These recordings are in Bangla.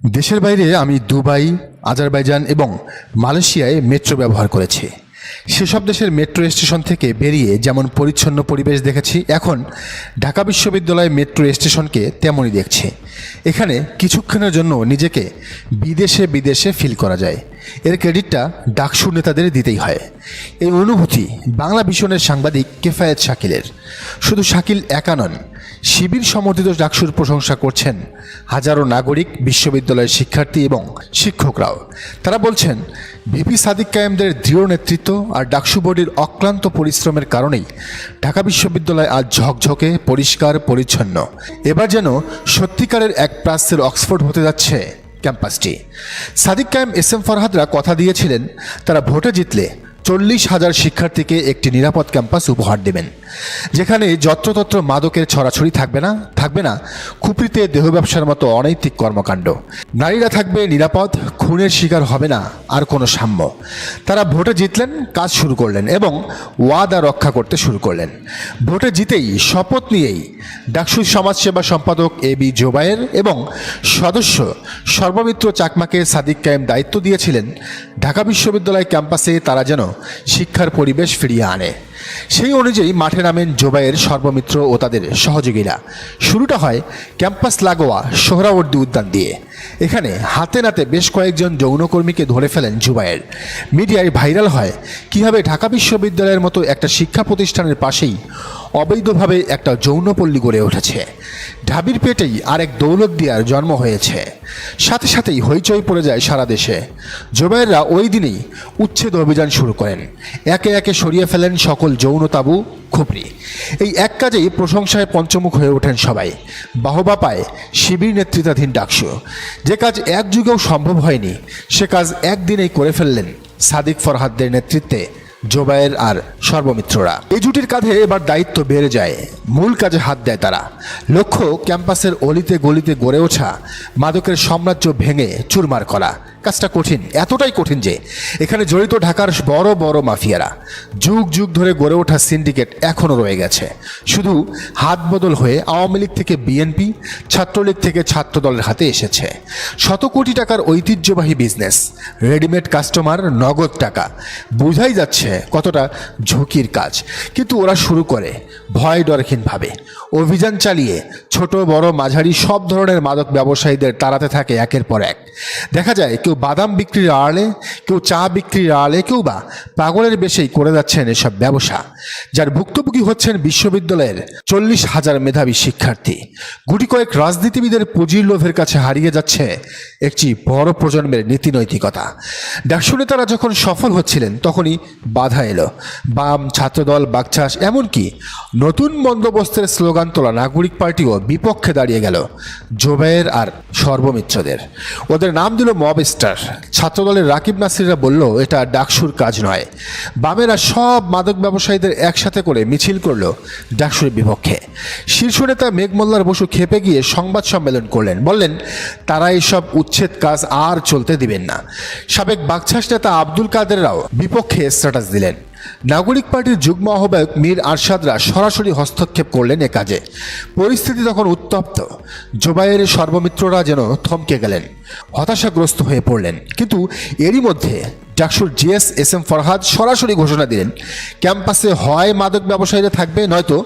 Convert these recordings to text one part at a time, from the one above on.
দেশের বাইরে আমি দুবাই, আজারবাইজান এবং মালয়েশিয়ায় মেট্রো ব্যবহার করেছি। সেসব দেশের মেট্রো স্টেশন থেকে বেরিয়ে যেমন পরিচ্ছন্ন পরিবেশ দেখেছি, এখন ঢাকা বিশ্ববিদ্যালয় মেট্রো স্টেশনকে তেমনই দেখছি। এখানে কিছুক্ষণের জন্য নিজেকে বিদেশে বিদেশে ফিল করা যায়। এর ক্রেডিটটা ডাকসু নেতাদের দিতেই হয়। এই অনুভূতি বাংলা ভিশনের সাংবাদিক কেফায়েত শাকিলের। শুধু শাকিল একা নন, শিবির সমর্থিত ডাকসুর প্রশংসা করছেন হাজারো নাগরিক, বিশ্ববিদ্যালয়ের শিক্ষার্থী এবং শিক্ষকরাও। তারা বলছেন, ভিপি সাদিক কায়েমদের দৃঢ় নেতৃত্ব আর ডাকসু বোর্ডের অক্লান্ত পরিশ্রমের কারণেই ঢাকা বিশ্ববিদ্যালয় আজ ঝকঝকে, পরিষ্কার, পরিচ্ছন্ন। এবার যেন সত্যিকারের এক প্রাচ্যের অক্সফোর্ড হতে যাচ্ছে ক্যাম্পাসটি। সাদিক কায়েম, এস এম ফরহাদরা কথা দিয়েছিলেন তারা ভোটে জিতলে 40,000 শিক্ষার্থীকে একটি নিরাপদ ক্যাম্পাস উপহার দেবেন, যেখানে যত্রতত্র মাদকের ছড়াছড়ি থাকবে না খুপড়িতে দেহ ব্যবসার মতো অনৈতিক কর্মকাণ্ড। নারীরা থাকবে নিরাপদ, খুনের শিকার হবে না আর কোনো সাম্য। তারা ভোটে জিতলেন, কাজ শুরু করলেন এবং ওয়াদা রক্ষা করতে শুরু করলেন। ভোটে জিতেই শপথ নিয়েই ডাকসুর সমাজসেবা সম্পাদক এবি জোবায়ের এবং সদস্য সর্বমিত্র চাকমাকে সাদিক কায়েম দায়িত্ব দিয়েছিলেন ঢাকা বিশ্ববিদ্যালয় ক্যাম্পাসে তারা যেন শিক্ষার পরিবেশ ফিরিয়ে আনে। সেই অনুযায়ী মাঠে নামেন জোবায়ের, সর্বমিত্র ও তাদের সহযোগীরা। শুরুটা হয় ক্যাম্পাস লাগোয়া সোহরাওয়ার্দী উদ্যান দিয়ে। এখানে হাতে নাতে বেশ কয়েকজন যৌনকর্মীকে ধরে ফেলেন জুবায়ের। মিডিয়ায় ভাইরাল হয় কীভাবে ঢাকা বিশ্ববিদ্যালয়ের মতো একটা শিক্ষা প্রতিষ্ঠানের পাশেই অবৈধভাবে একটা যৌনপল্লী গড়ে উঠেছে। ঢাবির পেটেই আরেক দৌলতদিয়ার জন্ম হয়েছে। সাথে সাথেই হইচই পড়ে যায় সারা দেশে। জোবায়েররা ওই দিনেই উচ্ছেদ অভিযান শুরু করেন। একে একে সরিয়ে ফেলেন সকল যৌন তাবু, খুপড়ি। এই এক কাজেই প্রশংসায় পঞ্চমুখ হয়ে ওঠেন সবাই। বাহবা পায় শিবির নেতৃত্বাধীন ডাকসু। যে কাজ এক যুগেও সম্ভব হয়নি, সে কাজ একদিনেই করে ফেললেন সাদিক ফরহাদদের নেতৃত্বে জোবায়ের আর সর্বমিত্ররা। এই জুটির কাঁধে এবার দায়িত্ব বেড়ে যায়। মূল কাজে হাত দেয় তারা। লক্ষ্য ক্যাম্পাসের অলিতে গলিতে গড়ে ওঠা মাদকের সাম্রাজ্য ভেঙে চুরমার করা। কাজটা কঠিন, এতটাই কঠিন যে এখানে জড়িত ঢাকার বড় বড় মাফিয়ারা। যুগ যুগ ধরে গড়ে ওঠা সিন্ডিকেট এখনও রয়ে গেছে। শুধু হাত বদল হয়ে আওয়ামী লীগ থেকে বিএনপি, ছাত্রলীগ থেকে ছাত্রদলের হাতে এসেছে। শত কোটি টাকার ঐতিহ্যবাহী বিজনেস, রেডিমেড কাস্টমার, নগদ টাকা। বোঝাই যাচ্ছে কতটা ঝুঁকির কাজ। কিন্তু ওরা শুরু করে ভয় ডরহীনভাবে। অভিযান চালিয়ে ছোট বড় মাঝারি সব ধরনের মাদক ব্যবসায়ীদের তাড়াতে থাকে একের পর এক। দেখা যায় কেউ বাদাম বিক্রির আড়ালে, কেউ চা বিক্রির আড়ালে, কেউ বা পাগলের বেশেই করে যাচ্ছেন এসব ব্যবসা, যার ভুক্তভোগী হচ্ছেন বিশ্ববিদ্যালয়ের 40,000 মেধাবী শিক্ষার্থী। গুটি কয়েক রাজনীতিবিদের পুঁজির লোভের কাছে হারিয়ে যাচ্ছে একটি বড় প্রজন্মের নীতি নৈতিকতা। ডাকসু নেতারা যখন সফল হচ্ছিলেন তখনই বাধা এলো। বাম, ছাত্রদল, বাকচাষ, এমনকি নতুন বন্দোবস্তের স্লোগান তোলা নাগরিক পার্টিও বিপক্ষে দাঁড়িয়ে গেল জোবায়ের আর সর্বমিত্রদের। ওদের নাম দিল মব স্টার। ছাত্রদলের রাকিব নাসিররা বলল এটা ডাকসুর কাজ নয়। বামেরা সব মাদক ব্যবসায়ীদের একসাথে করে মিছিল করলো ডাকসুর বিপক্ষে। শীর্ষ নেতা মেঘ মোল্লার বসু খেপে গিয়ে সংবাদ সম্মেলন করলেন, বললেন তারা এইসব উচ্ছেদ কাজ আর চলতে দিবেন না। সাবেক বাকছাস নেতা আব্দুল কাদেররাও বিপক্ষে স্ট্যাটাস দিলেন। নাগরিক পার্টির যুগ্ম আহ্বায়ক মীর আরশাদরা সরাসরি হস্তক্ষেপ করলেন এ কাজে। পরিস্থিতি তখন উত্তপ্ত। জোবায়ের, সর্বমিত্ররা যেন থমকে গেলেন, হতাশাগ্রস্ত হয়ে পড়লেন। কিন্তু এরই মধ্যে ডাকসুর জিএস এস এম ফরহাদ সরাসরি ঘোষণা দিলেন ক্যাম্পাসে হয় মাদক ব্যবসায়ীরা থাকবে, নয়তো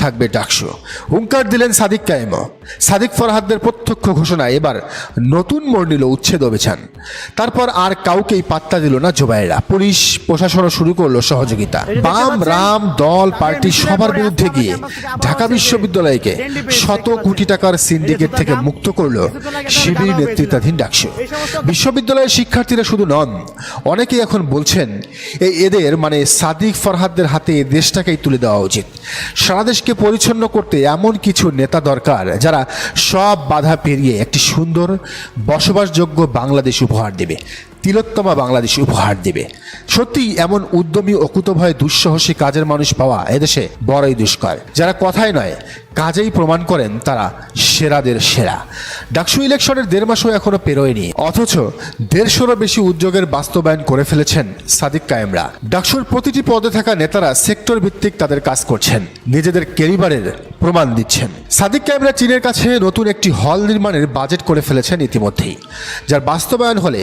থাকবে ডাকসু। হুঙ্কার দিলেন সাদিক কায়েমও। সাদিক ফরহাদদের প্রত্যক্ষ ঘোষণা এবার নতুন মোড় নিল উচ্ছেদ অভিযান। তারপর আর কাউকেই পাত্তা দিল না জোবায়েরা। পুলিশ প্রশাসনও শুরু করলো সহযোগিতা। বাম, রাম, দল, পার্টি সবার বিরুদ্ধে গিয়ে ঢাকা বিশ্ববিদ্যালয়কে শত কোটি টাকার সিন্ডিকেট থেকে মুক্ত করলো শিবির নেতৃত্বাধীন ডাকসু। বিশ্ববিদ্যালয়ের শিক্ষার্থীরা শুধু নন, অনেকেই এখন বলছেন এদের মানে সাদিক ফরহাদদের হাতে দেশটাকেই তুলে দেওয়া উচিত। সারা দেশকে পরিচ্ছন্ন করতে এমন কিছু নেতা দরকার যারা সব বাধা পেরিয়ে একটি সুন্দর বসবাসযোগ্য বাংলাদেশ উপহার দেবে, তিলোত্তমা বাংলাদেশ উপহার দেবে। সত্যি এমন উদ্যমী, অকুতভয়, দুঃসাহসী কাজের মানুষ পাওয়া এদেশে বড়ই দুষ্কর। যারা কথায় নয় কাজেই প্রমাণ করেন তারা সেরাদের সেরা। ডাকসু ইলেকশনের 1.5 মাসও এখনো পেরোয়নি, অথচ 150-রও বেশি উদ্যোগের বাস্তবায়ন করে ফেলেছেন সাদিক কায়েমরা। ডাকসুর প্রতিটি পদে থাকা নেতারা সেক্টর ভিত্তিক তাদের কাজ করছেন। নিজেদের ক্যারিবারের প্রমাণ দিচ্ছেন। সাদিক কায়েমরা চীনের কাছে নতুন একটি হল নির্মাণের বাজেট করে ফেলেছেন ইতিমধ্যেই, যার বাস্তবায়ন হলে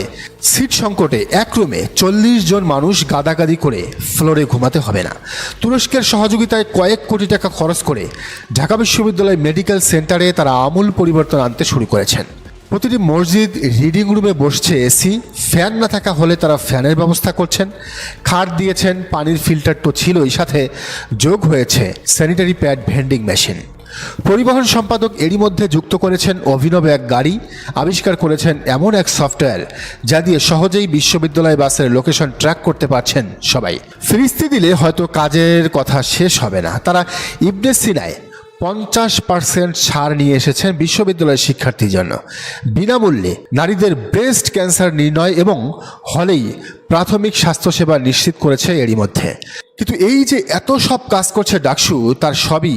সিট সংকটে এক রুমে 40 জন মানুষ গাদাগাদি করে ফ্লোরে ঘুমাতে হবে না। তুরস্কের সহযোগিতায় কয়েক কোটি টাকা খরচ করে ঢাকা বিশ্ববিদ্যালয় মেডিকেল সেন্টারে তারা আমূল পরিবর্তন আনতে শুরু করেছেন। প্রতিটি মসজিদ রিডিং রুমে বসছে এসি, ফ্যান না থাকা হলে তারা ফ্যানের ব্যবস্থা করছেন, খাট দিয়েছেন, পানির ফিল্টার তো ছিলই, সাথে যোগ হয়েছে স্যানিটারি প্যাড ভেন্ডিং মেশিন। পরিবহন সম্পাদক এরই মধ্যে যুক্ত করেছেন অভিনব এক গাড়ি, আবিষ্কার করেছেন এমন এক সফটওয়্যার যা দিয়ে সহজেই বিশ্ববিদ্যালয় বাসের লোকেশন ট্র্যাক করতে পারছেন সবাই। ফিরিস্তি দিলে হয়তো কাজের কথা শেষ হবে না। তারা ইবনে সিনায় 50% ছাড় নিয়ে এসেছেন বিশ্ববিদ্যালয়ের শিক্ষার্থীর জন্য, বিনামূল্যে নারীদের ব্রেস্ট ক্যান্সার নির্ণয় এবং হলেই প্রাথমিক স্বাস্থ্যসেবা নিশ্চিত করেছে এরই মধ্যে। কিন্তু এই যে এত সব কাজ করছে ডাকসু, তার সবই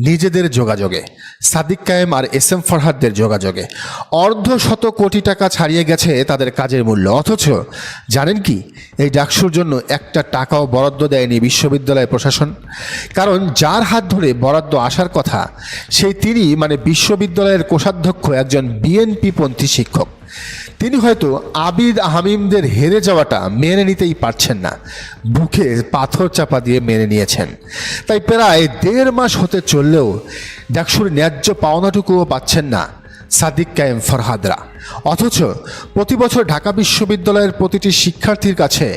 নিজেদের যোগাযোগে, সাদিক কায়েম আর এস এম ফরহাদদের যোগাযোগে। অর্ধশত কোটি টাকা ছাড়িয়ে গেছে তাদের কাজের মূল্য। অথচ জানেন কি, এই ডাকসুর জন্য একটা টাকাও বরাদ্দ দেয়নি বিশ্ববিদ্যালয় প্রশাসন। কারণ যার হাত ধরে বরাদ্দ আসার কথা সেই তিনি, মানে বিশ্ববিদ্যালয়ের কোষাধ্যক্ষ, একজন বিএনপিপন্থী শিক্ষক। তিনি হয়তো আবিদ আহমিমদের হেরে যাওয়াটা মেনে নিতেই পারছেন না, বুকে পাথর চাপা দিয়ে মেনে নিয়েছেন। তাই প্রায় 1.5 মাস হতে চললেও ডাকসুর ন্যায্য পাওনাটুকুও পাচ্ছেন না সাদিক কায়েম ফরহাদরা। অথচ প্রতি বছর ঢাকা বিশ্ববিদ্যালয়ের প্রতিটি শিক্ষার্থীর কাছে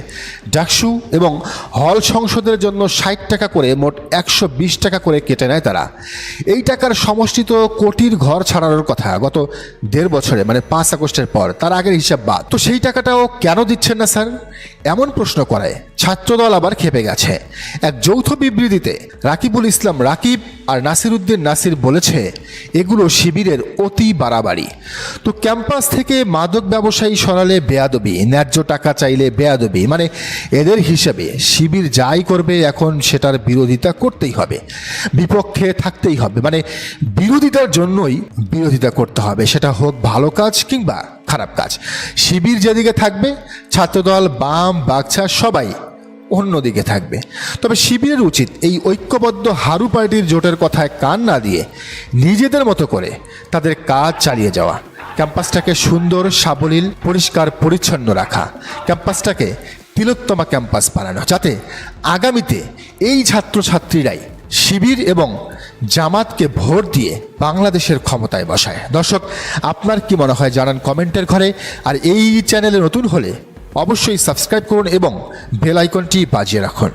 ডাকসু এবং হল সংসদের জন্য 60 টাকা করে মোট 120 টাকা করে কেটে নেয় তারা। এই টাকার সমষ্টি তো কোটির ঘর ছাড়ানোর কথা গত 1.5 বছরে, মানে 5 আগস্টের পর, তার আগের হিসাব বাদ। তো সেই টাকাটাও কেন দিচ্ছেন না স্যার, এমন প্রশ্ন করায় ছাত্রদল আবার খেপে গেছে। এক যৌথ বিবৃতিতে রাকিবুল ইসলাম রাকিব আর নাসির উদ্দিন নাসির বলেছে, এগুলো শিবিরের অতি বাড়াবাড়ি। তো ক্যাম্পাস থেকে মাদক ব্যবসায়ী সরালে বেয়াদবি, ন্যায্য টাকা চাইলে বেয়াদবি, মানে এদের হিসেবে শিবির যাই করবে এখন সেটার বিরোধিতা করতেই হবে, বিপক্ষে থাকতেই হবে, মানে বিরোধিতার জন্যই বিরোধিতা করতে হবে, সেটা হোক ভালো কাজ কিংবা খারাপ কাজ। শিবির যেদিকে থাকবে, ছাত্রদল, বাম, বাকছা সবাই অন্যদিকে থাকবে। তবে শিবিরের উচিত এই ঐক্যবদ্ধ হারু পার্টির জোটের কথায় কান না দিয়ে নিজেদের মতো করে তাদের কাজ চালিয়ে যাওয়া, ক্যাম্পাসটাকে সুন্দর, সাবলীল, পরিষ্কার পরিচ্ছন্ন রাখা, ক্যাম্পাসটাকে তিলোত্তমা ক্যাম্পাস বানানো, যাতে আগামীতে এই ছাত্রছাত্রীরাই শিবির এবং জামাতকে ভোট দিয়ে বাংলাদেশের ক্ষমতায় বসায়। দর্শক, আপনার কি মনে হয় জানান কমেন্টের ঘরে। আর এই চ্যানেলে নতুন হলে অবশ্যই সাবস্ক্রাইব করুন এবং বেল আইকনটি বাজিয়ে রাখুন।